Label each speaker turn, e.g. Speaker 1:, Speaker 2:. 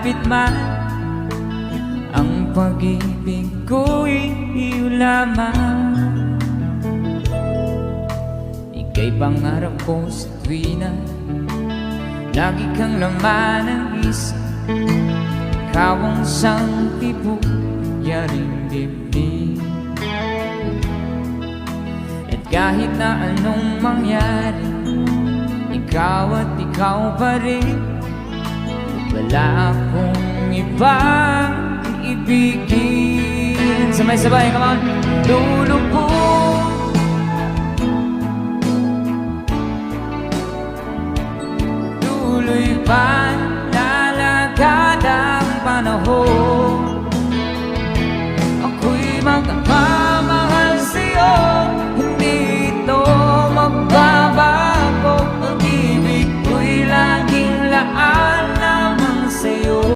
Speaker 1: malapit man, ang pag-ibig ko'y iyo lamang. Ika'y pangarap ko sa tuwina, lagi kang laman ng isip. Ikaw ang sangkibugyaring dibdib. At kahit na anong mangyari, ikaw at ikaw pa rin. Wala akong ibang iibigin. Sabay-sabay, come on! Lulubog, tuloy pa lalakad ang panahon.